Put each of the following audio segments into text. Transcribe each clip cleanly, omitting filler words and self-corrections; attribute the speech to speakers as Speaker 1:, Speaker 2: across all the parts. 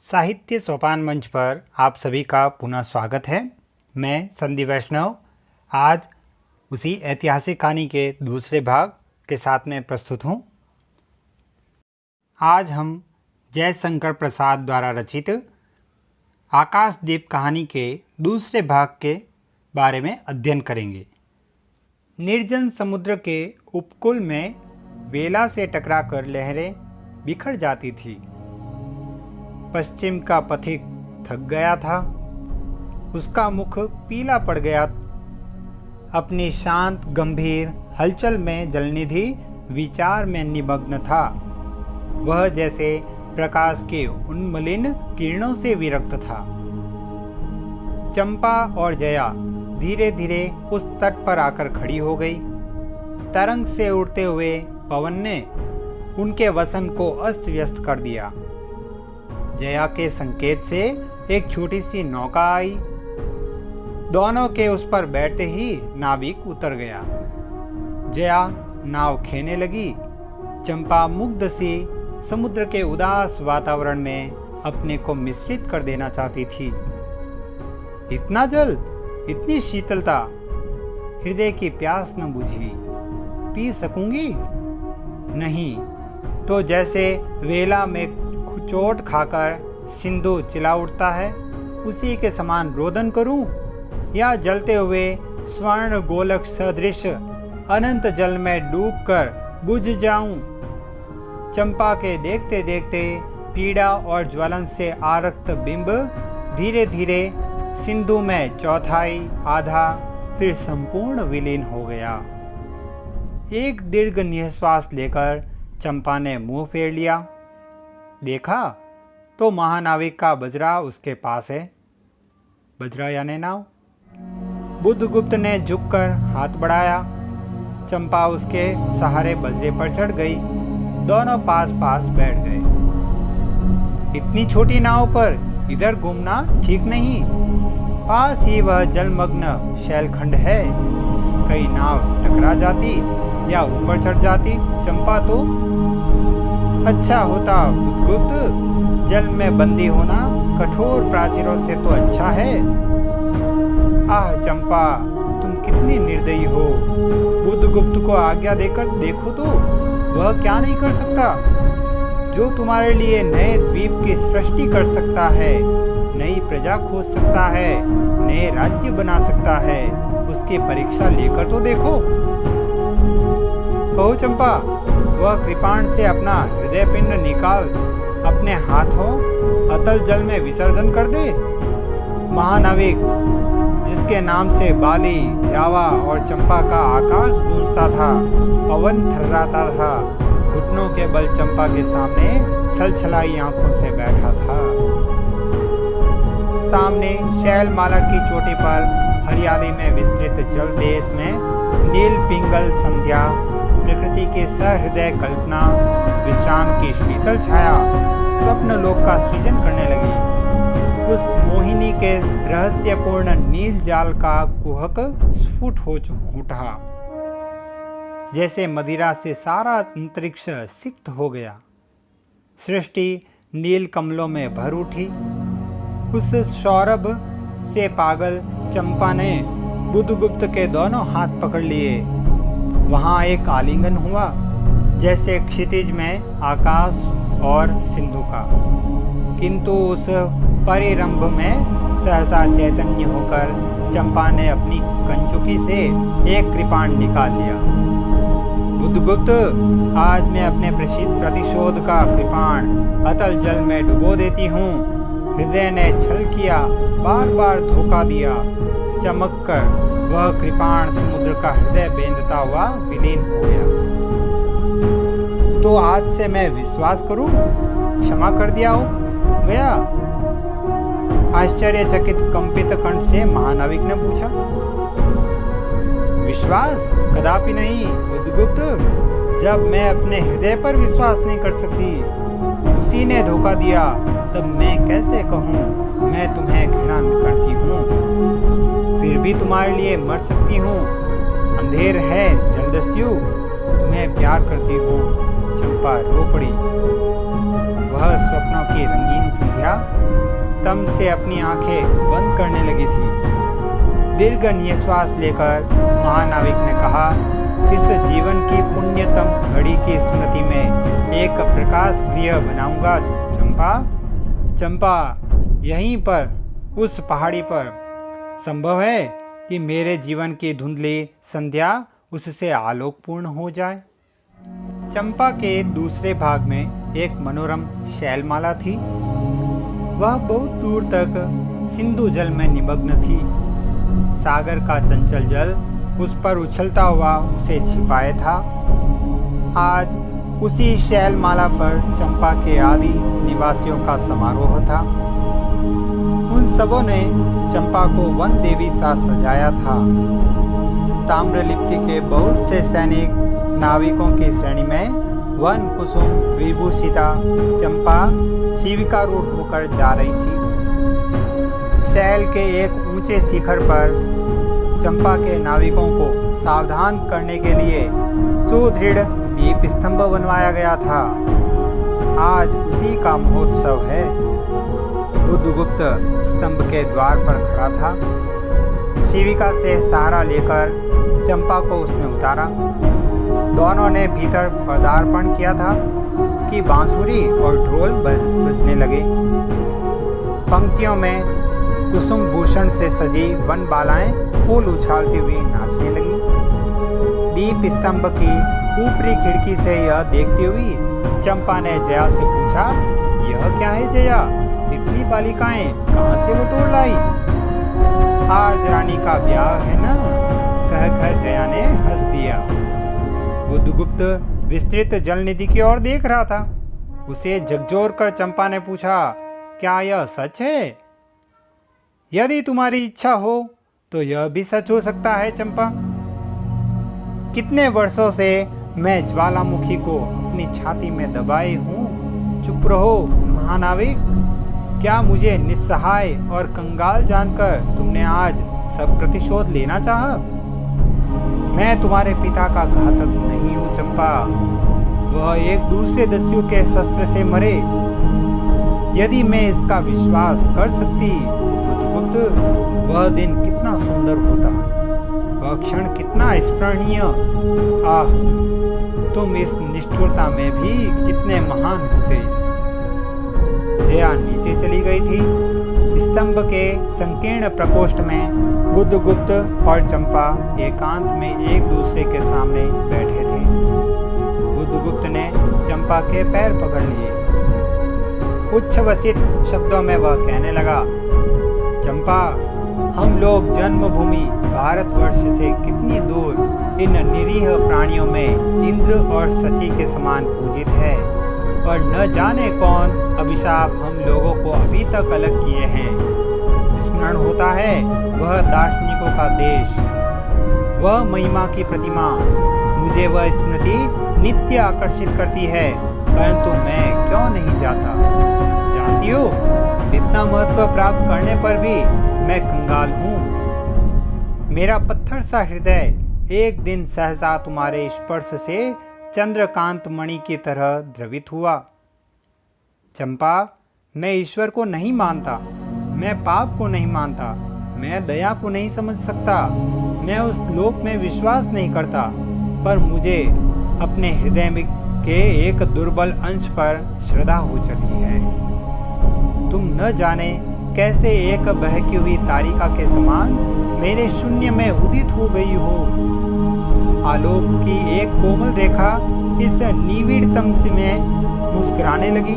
Speaker 1: साहित्य सोपान मंच पर आप सभी का पुनः स्वागत है। मैं संदीप वैष्णव आज उसी ऐतिहासिक कहानी के दूसरे भाग के साथ में प्रस्तुत हूँ। आज हम जयशंकर प्रसाद द्वारा रचित आकाशदीप कहानी के दूसरे भाग के बारे में अध्ययन करेंगे। निर्जन समुद्र के उपकूल में वेला से टकराकर लहरें बिखर जाती थी। पश्चिम का पथिक थक गया था, उसका मुख पीला पड़ गया। अपनी शांत गंभीर हलचल में जलनिधि विचार में निमग्न था। वह जैसे प्रकाश के उन्मलिन किरणों से विरक्त था। चंपा और जया धीरे धीरे उस तट पर आकर खड़ी हो गई। तरंग से उड़ते हुए पवन ने उनके वसन को अस्त व्यस्त कर दिया। जया के संकेत से एक छोटी सी नौका आई। दोनों के उस पर बैठते ही नाविक उतर गया। जया नाव खेने लगी। चंपा मुग्ध सी समुद्र के उदास वातावरण में अपने को मिश्रित कर देना चाहती थी। इतना जल, इतनी शीतलता, हृदय की प्यास न बुझी। पी सकूंगी? नहीं तो जैसे वेला में चोट खाकर सिंधु चिल्ला उठता है, उसी के समान रोदन करूं या जलते हुए स्वर्ण गोलक सदृश अनंत जल में डूबकर बुझ जाऊं? चंपा के देखते देखते पीड़ा और ज्वलन से आरक्त बिंब धीरे धीरे सिंधु में चौथाई, आधा, फिर संपूर्ण विलीन हो गया। एक दीर्घ निश्वास लेकर चंपा ने मुंह फेर लिया। देखा तो महानाविक का बजरा उसके पास है। बजरा यानी नाव। बुद्धगुप्त ने झुककर हाथ बढ़ाया। चंपा उसके सहारे बजरे पर चढ़ गई। दोनों पास पास बैठ गए। इतनी छोटी नाव पर इधर घूमना ठीक नहीं। पास ही वह जलमग्न शैलखंड है। कई नाव टकरा जाती या ऊपर चढ़ जाती। चंपा तो अच्छा होता बुद्धगुप्त, जल में बंदी होना कठोर प्राचीरों से तो अच्छा है। आह चंपा, तुम कितनी निर्दयी हो। बुद्धगुप्त को आज्ञा देकर देखो तो वह क्या नहीं कर सकता। जो तुम्हारे लिए नए द्वीप की सृष्टि कर सकता है, नई प्रजा खोज सकता है, नए राज्य बना सकता है, उसकी परीक्षा लेकर तो देखो। कहो चंपा, वह कृपाण से अपना हृदय पिंड निकाल अपने हाथों अतल जल में विसर्जन कर दे। महानाविक, जिसके नाम से बाली, जावा और चंपा का आकाश गूंजता था, पवन थर्राता था, घुटनों के बल चंपा के सामने छलछलाई आंखों से बैठा था। सामने शैलमाला की चोटी पर हरियाली में विस्तृत जल देश में नील पिंगल संध्या, प्रकृति के सहृदय कल्पना, विश्राम की शीतल छाया स्वप्न लोक का सृजन करने लगी। उस मोहिनी के रहस्यपूर्ण नील जाल का कुहक स्फुट हो उठा। जैसे मदिरा से सारा अंतरिक्ष सिक्त हो गया। सृष्टि नील कमलों में भर उठी। उस सौरभ से पागल चंपा ने बुद्धगुप्त के दोनों हाथ पकड़ लिए। वहाँ एक आलिंगन हुआ, जैसे क्षितिज में आकाश और सिंधु का। किंतु उस परिरंभ में सहसा चैतन्य होकर चंपा ने अपनी कंचुकी से एक कृपाण निकाल लिया। बुद्धगुप्त, आज मैं अपने प्रतिशोध का कृपाण अतल जल में डुबो देती हूँ। हृदय ने छल किया, बार बार धोखा दिया। चमक कर वह कृपाण समुद्र का हृदय बेंधता हुआ विलीन हो गया। तो आज से मैं विश्वास करूं? क्षमा कर दिया हो गया? आश्चर्यचकित कंपित कंठ से महानाविक ने पूछा। विश्वास? कदापि नहीं बुद्धगुप्त। जब मैं अपने हृदय पर विश्वास नहीं कर सकती, उसी ने धोखा दिया, तब मैं कैसे कहूँ मैं तुम्हें घृणा करती हूँ। फिर भी तुम्हारे लिए मर सकती हूँ। अंधेर है जलदस्यु, तुम्हें प्यार करती हूँ। चंपा रो पड़ी। वह स्वप्नों की रंगीन संध्या संध्या तम से अपनी आंखें बंद करने लगी थी। दीर्घ निश्वास लेकर महानाविक ने कहा, इस जीवन की पुण्यतम घड़ी की स्मृति में एक प्रकाश गृह बनाऊंगा चंपा। चंपा, यहीं पर उस पहाड़ी पर संभव है कि मेरे जीवन की धुंधली संध्या उससे आलोकपूर्ण हो जाए। चंपा के दूसरे भाग में एक मनोरम शैलमाला थी। वह बहुत दूर तक सिंधु जल में निमग्न थी। सागर का चंचल जल उस पर उछलता हुआ उसे छिपाए था। आज उसी शैलमाला पर चंपा के आदि निवासियों का समारोह था। उन सबों ने चंपा को वन देवी सा सजाया था। ताम्रलिप्ति के बहुत से सैनिक नाविकों की श्रेणी में वन कुसुम विभूषिता चंपा शिविकारूढ़ होकर जा रही थी। शैल के एक ऊंचे शिखर पर चंपा के नाविकों को सावधान करने के लिए सुदृढ़ दीप स्तंभ बनवाया गया था। आज उसी का महोत्सव है। बुद्धगुप्त स्तंभ के द्वार पर खड़ा था। शिविका से सहारा लेकर चंपा को उसने उतारा। दोनों ने भीतर पदार्पण किया था कि बांसुरी और ढोल बजने लगे। पंक्तियों में कुसुम भूषण से सजी वन बालाएं फूल उछालती हुई नाचने लगी। दीप स्तंभ की ऊपरी खिड़की से यह देखती हुई चंपा ने जया से पूछा, यह क्या है जया? इतनी बालिकाएं कहाँ से वो तोड़ लाई? आज रानी का ब्याह है ना? कहकर जया ने हंस दिया। बुद्धगुप्त विस्तृत जलनिधि की ओर देख रहा था। उसे झकझोर कर चंपा ने पूछा, क्या यह सच है? यदि तुम्हारी इच्छा हो तो यह भी सच हो सकता है चंपा। कितने वर्षों से मैं ज्वालामुखी को अपनी छाती में दबाए हूँ। चुप रहो महानाविक। क्या मुझे निस्सहाय और कंगाल जानकर तुमने आज सब प्रतिशोध लेना चाहा? मैं तुम्हारे पिता का घातक नहीं हूँ चंपा। वह एक दूसरे दस्यु के शस्त्र से मरे। यदि मैं इसका विश्वास कर सकती बुद्धगुप्त, वह दिन कितना सुंदर होता, वह क्षण कितना स्मरणीय। आह, तुम इस निष्ठुरता में भी कितने महान होते। जया नीचे चली गई थी। स्तंभ के संकीर्ण प्रकोष्ठ में बुद्धगुप्त और चंपा एकांत में एक दूसरे के सामने बैठे थे। बुद्धगुप्त ने चंपा के पैर पकड़ लिए। उच्छ्वसित शब्दों में वह कहने लगा, चंपा, हम लोग जन्मभूमि भारतवर्ष से कितनी दूर इन निरीह प्राणियों में इंद्र और शची के समान पूजित है, पर न जाने कौन अभिशाप हम लोगों को अभी तक अलग किए हैं। स्मरण होता है वह दार्शनिकों का देश, वह महिमा की प्रतिमा। मुझे वह स्मृति नित्य आकर्षित करती है, परंतु मैं क्यों नहीं जाता? जानती हो, इतना महत्व प्राप्त करने पर भी मैं कंगाल हूँ। मेरा पत्थर सा हृदय एक दिन सहसा तुम्हारे स्पर्श से चंद्रकांत मणि की तरह द्रवित हुआ। चंपा, मैं ईश्वर को नहीं मानता, मैं पाप को नहीं मानता, मैं दया को नहीं समझ सकता, मैं उस लोक में विश्वास नहीं करता, पर मुझे अपने हृदय में के एक दुर्बल अंश पर श्रद्धा हो चली है। तुम न जाने कैसे एक बहकी हुई तारिका के समान मेरे शून्य में उदित हो गई हो। आलोक की एक कोमल रेखा इस निविड़तम में मुस्कुराने लगी।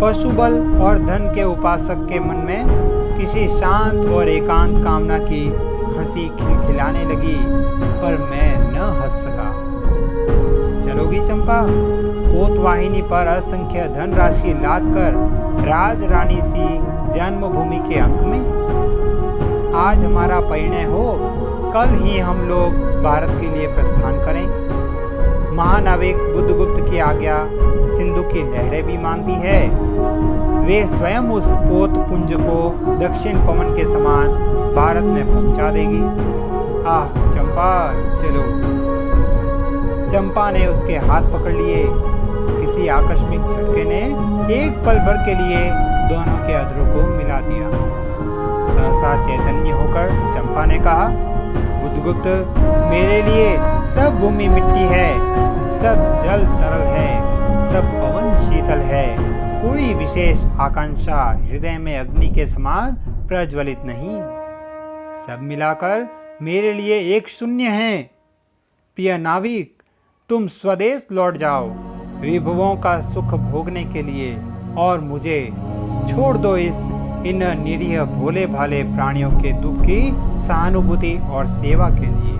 Speaker 1: पशुबल और धन के उपासक के मन में किसी शांत और एकांत कामना की हंसी खिलखिलाने लगी, पर मैं न हंस सका। चलोगी चंपा, पोतवाहिनी पर असंख्य धनराशि लादकर राज रानी सी जन्मभूमि के अंक में? आज हमारा परिणय हो, कल ही हम लोग भारत के लिए प्रस्थान करें। महानाविक बुद्धगुप्त की आज्ञा सिंधु की लहरें भी मानती है। वे स्वयं उस पोत पुंज को दक्षिण पवन के समान भारत में पहुंचा देगी। आह चंपा, चलो। चंपा ने उसके हाथ पकड़ लिए। किसी आकस्मिक झटके ने एक पल भर के लिए दोनों के अधरों को मिला दिया। सहसा चैतन्य होकर चंपा ने कहा, बुद्धगुप्त, मेरे लिए सब भूमि मिट्टी है, सब जल तरल है, सब पवन शीतल है, कोई विशेष आकांक्षा हृदय में अग्नि के समान प्रज्वलित नहीं। सब मिलाकर मेरे लिए एक शून्य है। प्रिय नाविक, तुम स्वदेश लौट जाओ विभवों का सुख भोगने के लिए और मुझे छोड़ दो इन निरीह भोले भाले प्राणियों के दुख की सहानुभूति और सेवा के लिए।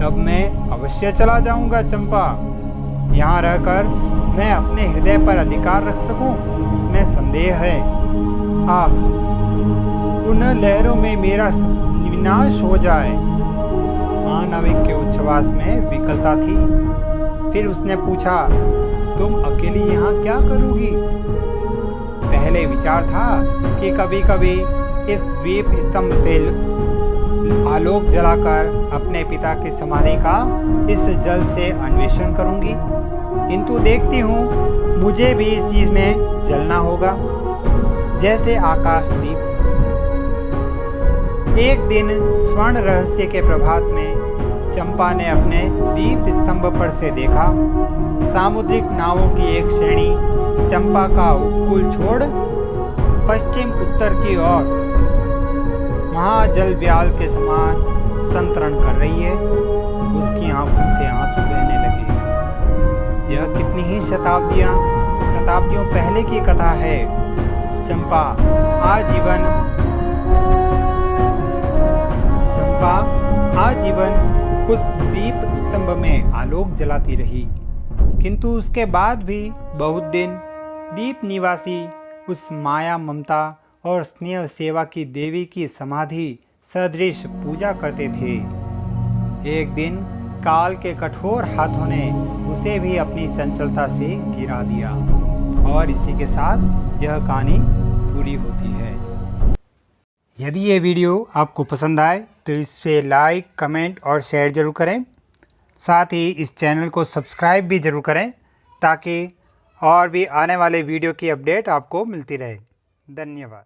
Speaker 1: तब मैं अवश्य चला जाऊंगा चंपा। यहाँ रहकर मैं अपने हृदय पर अधिकार रख सकूं, इसमें संदेह है। आह, उन लहरों में मेरा विनाश हो जाए। महानाविक के उच्छ्वास में विकलता थी। फिर उसने पूछा, तुम अकेली यहाँ क्या करोगी? पहले विचार था कि कभी कभी इस द्वीप स्तंभ से आलोक जलाकर अपने पिता की समाधि का इस जल से अन्वेषण करूंगी, किंतु देखती हूँ मुझे भी इस चीज में जलना होगा जैसे आकाशदीप। एक दिन स्वर्ण रहस्य के प्रभात में चंपा ने अपने दीप स्तंभ पर से देखा, सामुद्रिक नावों की एक श्रेणी चंपा का उपकूल छोड़ पश्चिम उत्तर की ओर महाजल ब्याल के समान संतरण कर रही है। उसकी आंखों से आंसू बहने लगे। यह कितनी ही शताब्दियों पहले की कथा है। चंपा आजीवन उस दीप स्तंभ में आलोक जलाती रही, किंतु उसके बाद भी बहुत दिन दीप निवासी उस माया, ममता और स्नेह सेवा की देवी की समाधि सदृश पूजा करते थे। एक दिन काल के कठोर हाथों ने उसे भी अपनी चंचलता से गिरा दिया और इसी के साथ यह कहानी पूरी होती है। यदि ये वीडियो आपको पसंद आए तो इसे लाइक, कमेंट और शेयर जरूर करें। साथ ही इस चैनल को सब्सक्राइब भी जरूर करें ताकि और भी आने वाले वीडियो की अपडेट आपको मिलती रहे। धन्यवाद।